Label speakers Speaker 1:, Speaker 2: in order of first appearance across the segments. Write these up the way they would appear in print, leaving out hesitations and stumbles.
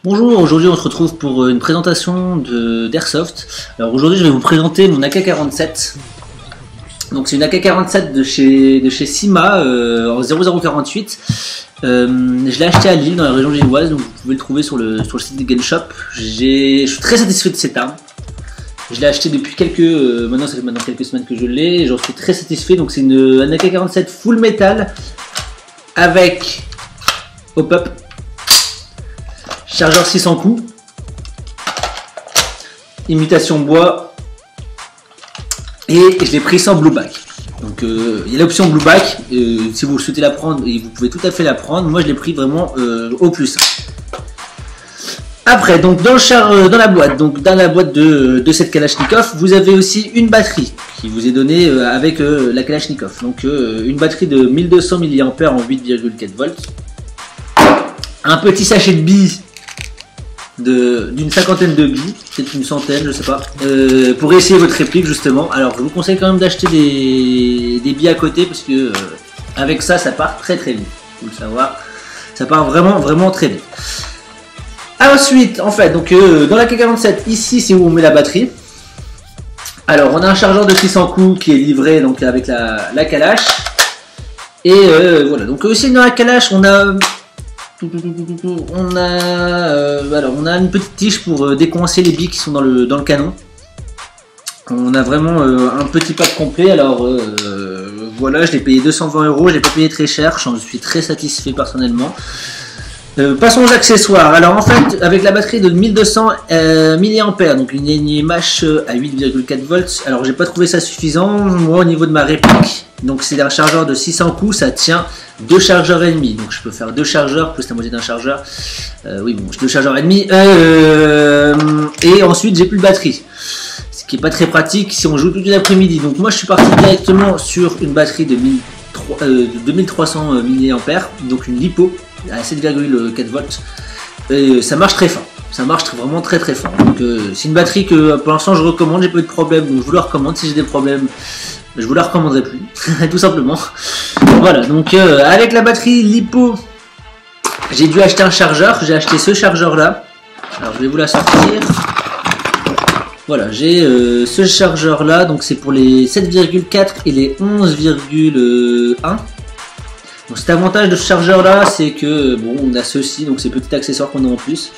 Speaker 1: Bonjour, aujourd'hui on se retrouve pour une présentation d'Airsoft. Alors aujourd'hui je vais vous présenter mon AK-47. Donc c'est une AK-47 de chez Sima en 0048. Je l'ai acheté à Lille dans la région lilloise, donc vous pouvez le trouver sur le site de GameShop. Je suis très satisfait de cette arme. Je l'ai acheté depuis maintenant ça fait maintenant quelques semaines que je l'ai et j'en suis très satisfait. Donc c'est un AK-47 full metal avec hop-up. Chargeur 600 coups, imitation bois, et je l'ai pris sans blue back. Donc il y a l'option blue back, si vous souhaitez la prendre, et vous pouvez tout à fait la prendre. Moi je l'ai pris vraiment au plus. Après, donc dans la boîte de cette Kalachnikov, vous avez aussi une batterie qui vous est donnée avec la Kalachnikov. Donc une batterie de 1200 mAh en 8,4 volts, un petit sachet de billes d'une cinquantaine de billes, peut-être une centaine, je sais pas, pour essayer votre réplique justement. Alors je vous conseille quand même d'acheter des billes à côté parce que avec ça part très vite, faut le savoir, ça part vraiment très vite. Ensuite, en fait, donc dans la K47, ici c'est où on met la batterie. Alors on a un chargeur de 600 coups qui est livré donc avec la Kalash, et voilà. Donc aussi dans la Kalash on a une petite tige pour décoincer les billes qui sont dans le canon. On a vraiment un petit pack complet. Alors voilà, je l'ai payé 220 €, je l'ai pas payé très cher, j'en suis très satisfait personnellement. Passons aux accessoires. Alors en fait, avec la batterie de 1200 mAh, donc une IMH à 8,4 volts, alors j'ai pas trouvé ça suffisant. Moi au niveau de ma réplique, donc c'est un chargeur de 600 coups, ça tient 2 chargeurs et demi, donc je peux faire 2 chargeurs plus la moitié d'un chargeur. Oui bon, 2 chargeurs et demi, et ensuite j'ai plus de batterie, ce qui est pas très pratique si on joue toute l'après-midi. Donc moi je suis parti directement sur une batterie de 2300 mAh, donc une LiPo à 7,4 volts, et ça marche très fort, ça marche vraiment très fort. Donc c'est une batterie que pour l'instant je recommande, j'ai pas eu de problème, donc je vous la recommande. Si j'ai des problèmes, je vous la recommanderai plus, tout simplement. Voilà, donc avec la batterie LiPo, j'ai dû acheter un chargeur, j'ai acheté ce chargeur là. Alors je vais vous la sortir. Voilà, j'ai ce chargeur là, donc c'est pour les 7,4 et les 11,1. Donc cet avantage de ce chargeur là, c'est que bon, on a ceci, donc ces petits accessoires qu'on a en plus.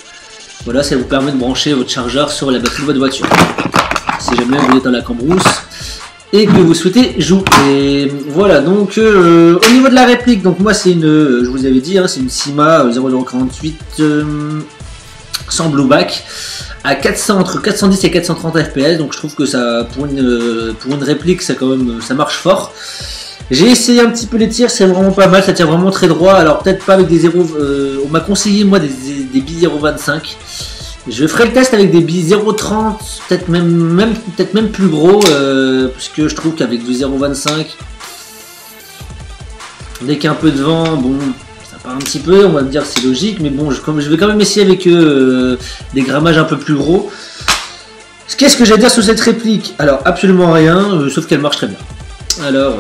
Speaker 1: Voilà, ça vous permet de brancher votre chargeur sur la batterie de votre voiture. Si jamais vous êtes dans la cambrousse et que vous souhaitez jouer. Et voilà, donc au niveau de la réplique, donc moi c'est une, je vous avais dit, hein, c'est une Sima 0048 sans blue back à entre 410 et 430 fps. Donc je trouve que ça, pour une réplique, ça quand même, ça marche fort. J'ai essayé un petit peu les tirs, c'est vraiment pas mal, ça tire vraiment très droit. Alors peut-être pas avec des 0, on m'a conseillé moi des billes 0,25. Je ferai le test avec des billes 0,30, peut-être même plus gros, puisque je trouve qu'avec du 0,25, dès qu'il y a un peu de vent, bon, ça part un petit peu, on va me dire c'est logique, mais bon, je vais quand même essayer avec des grammages un peu plus gros. Qu'est-ce que j'ai à dire sur cette réplique? Alors absolument rien, sauf qu'elle marche très bien. Alors,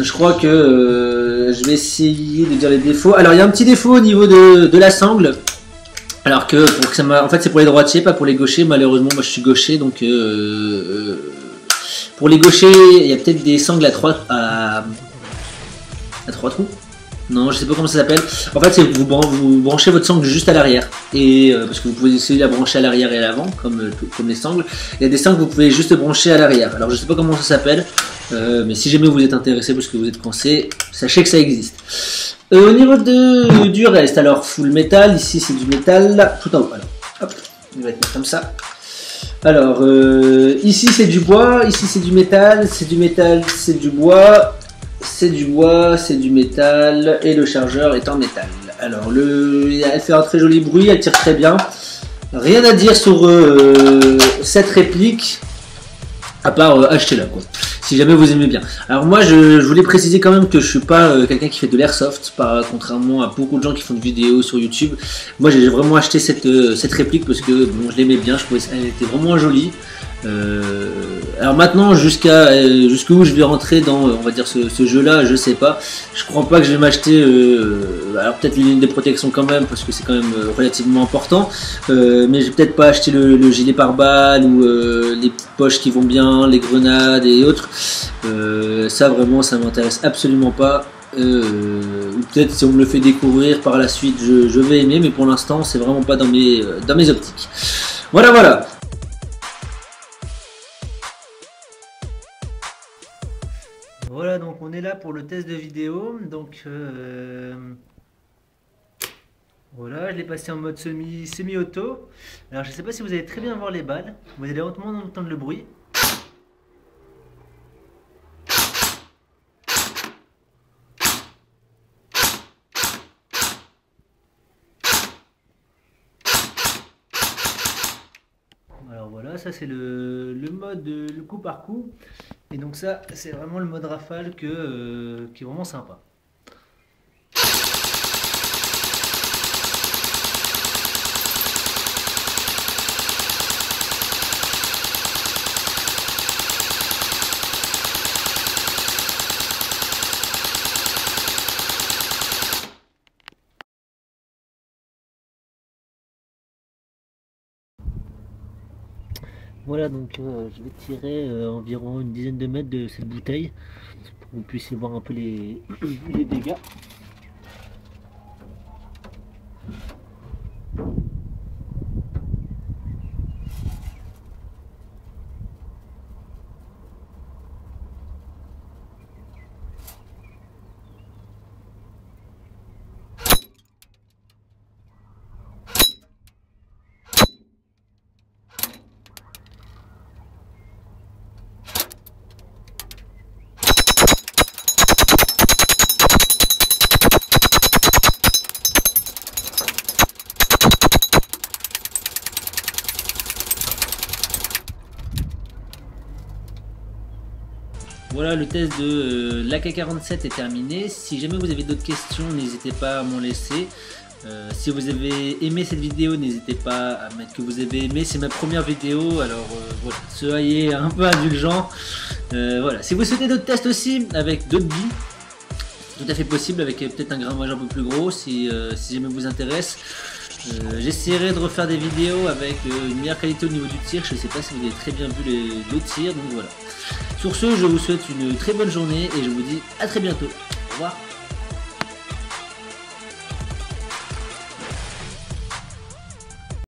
Speaker 1: je crois que je vais essayer de dire les défauts. Alors, il y a un petit défaut au niveau de la sangle. Alors que, en fait, c'est pour les droitiers, pas pour les gauchers. Malheureusement, moi, je suis gaucher, donc pour les gauchers, il y a peut-être des sangles à 3 trous. Non, je sais pas comment ça s'appelle. En fait, c'est vous branchez votre sangle juste à l'arrière. Et parce que vous pouvez essayer de la brancher à l'arrière et à l'avant, comme les sangles. Il y a des sangles que vous pouvez juste brancher à l'arrière. Alors, je sais pas comment ça s'appelle. Mais si jamais vous êtes intéressé parce que vous êtes coincé, sachez que ça existe. Au niveau du reste, alors full métal, ici c'est du métal, tout en haut. Alors, hop, on va être comme ça. Alors, ici c'est du bois, ici c'est du métal, c'est du métal, c'est du bois. C'est du bois, c'est du métal, et le chargeur est en métal. Alors, elle fait un très joli bruit, elle tire très bien. Rien à dire sur cette réplique, à part achetez-la, quoi. Si jamais vous aimez bien. Alors moi, je voulais préciser quand même que je suis pas quelqu'un qui fait de l'airsoft, contrairement à beaucoup de gens qui font des vidéos sur YouTube. Moi, j'ai vraiment acheté cette réplique parce que bon, je l'aimais bien, je trouvais qu'elle était vraiment jolie. Alors maintenant, jusqu'où je vais rentrer dans, on va dire, ce jeu-là, je sais pas. Je crois pas que je vais m'acheter, alors peut-être les lignes de protection quand même, parce que c'est quand même relativement important. Mais je vais peut-être pas acheter le gilet pare-balles ou les petites poches qui vont bien, les grenades et autres. Ça vraiment, ça m'intéresse absolument pas. Ou peut-être si on me le fait découvrir par la suite, je vais aimer, mais pour l'instant, c'est vraiment pas dans mes optiques. Voilà. Voilà, donc on est là pour le test de vidéo. Donc voilà, je l'ai passé en mode semi-auto. Alors je sais pas si vous allez très bien voir les balles. Vous allez lentement entendre le bruit. Alors voilà, ça c'est le mode le coup par coup. Et donc ça, c'est vraiment le mode rafale qui est vraiment sympa. Voilà, donc je vais tirer environ une dizaine de mètres de cette bouteille pour que vous puissiez voir un peu les dégâts. Voilà, le test de l'AK-47 est terminé. Si jamais vous avez d'autres questions, n'hésitez pas à m'en laisser. Si vous avez aimé cette vidéo, n'hésitez pas à mettre que vous avez aimé. C'est ma première vidéo, alors voilà, soyez un peu indulgents. Voilà. Si vous souhaitez d'autres tests aussi, avec d'autres billes, tout à fait possible, avec peut-être un grammage un peu plus gros, si jamais vous intéresse. J'essaierai de refaire des vidéos avec une meilleure qualité au niveau du tir. Je ne sais pas si vous avez très bien vu le tir, donc voilà. Sur ce, je vous souhaite une très bonne journée et je vous dis à très bientôt. Au revoir.